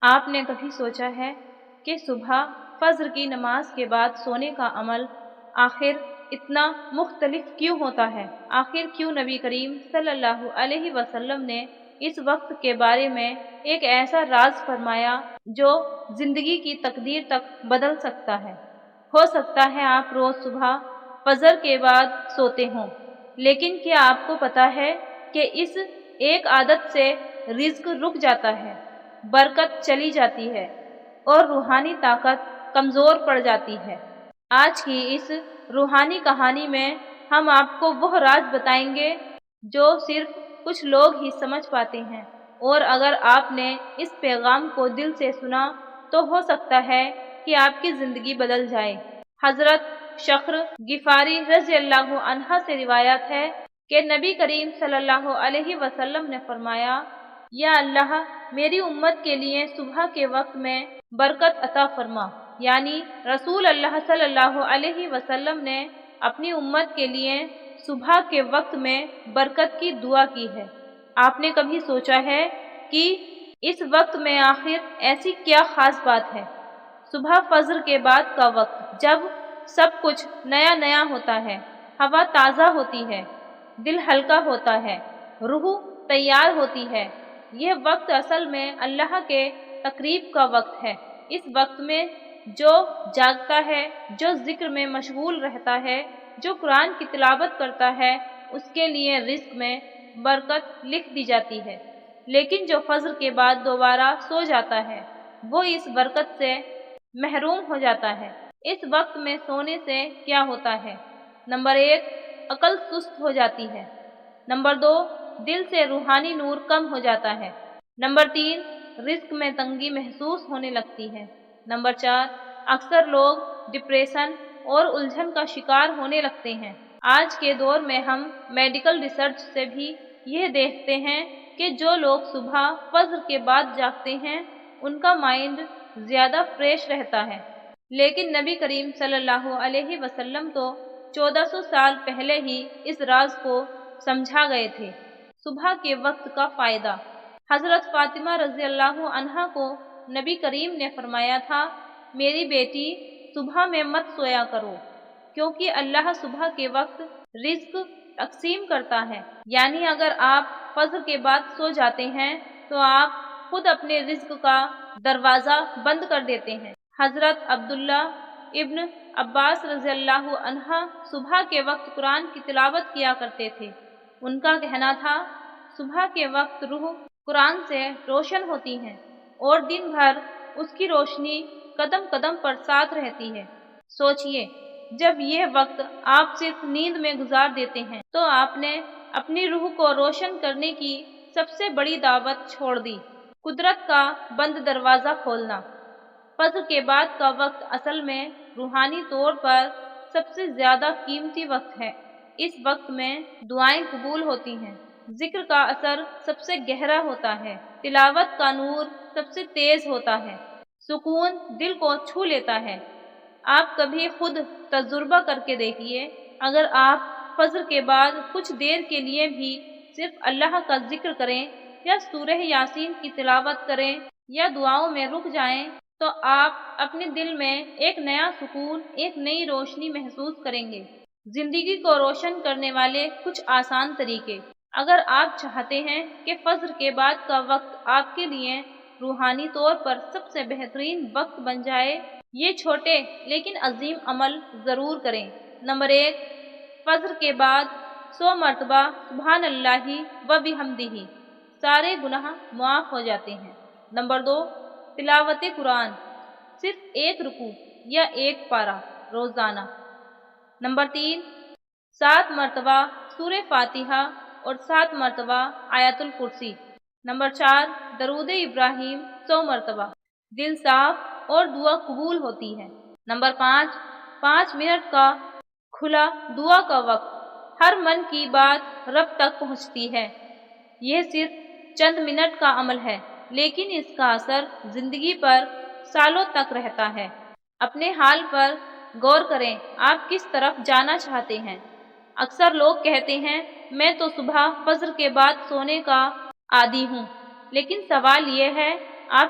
آپ نے کبھی سوچا ہے کہ صبح فجر کی نماز کے بعد سونے کا عمل آخر اتنا مختلف کیوں ہوتا ہے؟ آخر کیوں نبی کریم صلی اللہ علیہ وسلم نے اس وقت کے بارے میں ایک ایسا راز فرمایا جو زندگی کی تقدیر تک بدل سکتا ہے؟ ہو سکتا ہے آپ روز صبح فجر کے بعد سوتے ہوں، لیکن کیا آپ کو پتہ ہے کہ اس ایک عادت سے رزق رک جاتا ہے، برکت چلی جاتی ہے اور روحانی طاقت کمزور پڑ جاتی ہے؟ آج کی اس روحانی کہانی میں ہم آپ کو وہ راز بتائیں گے جو صرف کچھ لوگ ہی سمجھ پاتے ہیں، اور اگر آپ نے اس پیغام کو دل سے سنا تو ہو سکتا ہے کہ آپ کی زندگی بدل جائے۔ حضرت شخر غفاری رضی اللہ عنہ سے روایت ہے کہ نبی کریم صلی اللہ علیہ وسلم نے فرمایا، یا اللہ میری امت کے لیے صبح کے وقت میں برکت عطا فرما۔ یعنی رسول اللہ صلی اللہ علیہ وسلم نے اپنی امت کے لیے صبح کے وقت میں برکت کی دعا کی ہے۔ آپ نے کبھی سوچا ہے کہ اس وقت میں آخر ایسی کیا خاص بات ہے؟ صبح فجر کے بعد کا وقت، جب سب کچھ نیا نیا ہوتا ہے، ہوا تازہ ہوتی ہے، دل ہلکا ہوتا ہے، روح تیار ہوتی ہے، یہ وقت اصل میں اللہ کے تقریب کا وقت ہے۔ اس وقت میں جو جاگتا ہے، جو ذکر میں مشغول رہتا ہے، جو قرآن کی تلاوت کرتا ہے، اس کے لیے رزق میں برکت لکھ دی جاتی ہے۔ لیکن جو فجر کے بعد دوبارہ سو جاتا ہے، وہ اس برکت سے محروم ہو جاتا ہے۔ اس وقت میں سونے سے کیا ہوتا ہے؟ نمبر 1، عقل سست ہو جاتی ہے۔ نمبر 2، دل سے روحانی نور کم ہو جاتا ہے۔ نمبر 3، رزق میں تنگی محسوس ہونے لگتی ہے۔ نمبر 4، اکثر لوگ ڈپریشن اور الجھن کا شکار ہونے لگتے ہیں۔ آج کے دور میں ہم میڈیکل ریسرچ سے بھی یہ دیکھتے ہیں کہ جو لوگ صبح فجر کے بعد جاگتے ہیں ان کا مائنڈ زیادہ فریش رہتا ہے۔ لیکن نبی کریم صلی اللہ علیہ وسلم تو 1400 سال پہلے ہی اس راز کو سمجھا گئے تھے۔ صبح کے وقت کا فائدہ۔ حضرت فاطمہ رضی اللہ عنہا کو نبی کریم نے فرمایا تھا، میری بیٹی صبح میں مت سویا کرو، کیونکہ اللہ صبح کے وقت رزق تقسیم کرتا ہے۔ یعنی اگر آپ فجر کے بعد سو جاتے ہیں تو آپ خود اپنے رزق کا دروازہ بند کر دیتے ہیں۔ حضرت عبداللہ ابن عباس رضی اللہ عنہ صبح کے وقت قرآن کی تلاوت کیا کرتے تھے۔ ان کا کہنا تھا، صبح کے وقت روح قرآن سے روشن ہوتی ہے اور دن بھر اس کی روشنی قدم قدم پر ساتھ رہتی ہے۔ سوچئے، جب یہ وقت آپ صرف نیند میں گزار دیتے ہیں تو آپ نے اپنی روح کو روشن کرنے کی سب سے بڑی دعوت چھوڑ دی۔ قدرت کا بند دروازہ کھولنا۔ فجر کے بعد کا وقت اصل میں روحانی طور پر سب سے زیادہ قیمتی وقت ہے۔ اس وقت میں دعائیں قبول ہوتی ہیں، ذکر کا اثر سب سے گہرا ہوتا ہے، تلاوت کا نور سب سے تیز ہوتا ہے، سکون دل کو چھو لیتا ہے۔ آپ کبھی خود تجربہ کر کے دیکھیے، اگر آپ فجر کے بعد کچھ دیر کے لیے بھی صرف اللہ کا ذکر کریں یا سورہ یاسین کی تلاوت کریں یا دعاؤں میں رک جائیں تو آپ اپنے دل میں ایک نیا سکون، ایک نئی روشنی محسوس کریں گے۔ زندگی کو روشن کرنے والے کچھ آسان طریقے۔ اگر آپ چاہتے ہیں کہ فجر کے بعد کا وقت آپ کے لیے روحانی طور پر سب سے بہترین وقت بن جائے، یہ چھوٹے لیکن عظیم عمل ضرور کریں۔ نمبر 1، فجر کے بعد 100 مرتبہ سبحان اللہ و بحمدہ، سارے گناہ معاف ہو جاتے ہیں۔ نمبر 2، تلاوت قرآن، صرف ایک رکوع یا ایک پارہ روزانہ۔ نمبر 3، 7 مرتبہ سورہ فاتحہ اور 7 مرتبہ آیت الکرسی۔ نمبر 4، درود ابراہیم 100 مرتبہ، دل صاف اور دعا قبول ہوتی ہے۔ نمبر 5 منٹ کا کھلا دعا کا وقت، ہر من کی بات رب تک پہنچتی ہے۔ یہ صرف چند منٹ کا عمل ہے، لیکن اس کا اثر زندگی پر سالوں تک رہتا ہے۔ اپنے حال پر غور کریں، آپ کس طرف جانا چاہتے ہیں؟ اکثر لوگ کہتے ہیں، میں تو صبح فجر کے بعد سونے کا عادی ہوں، لیکن سوال یہ ہے، آپ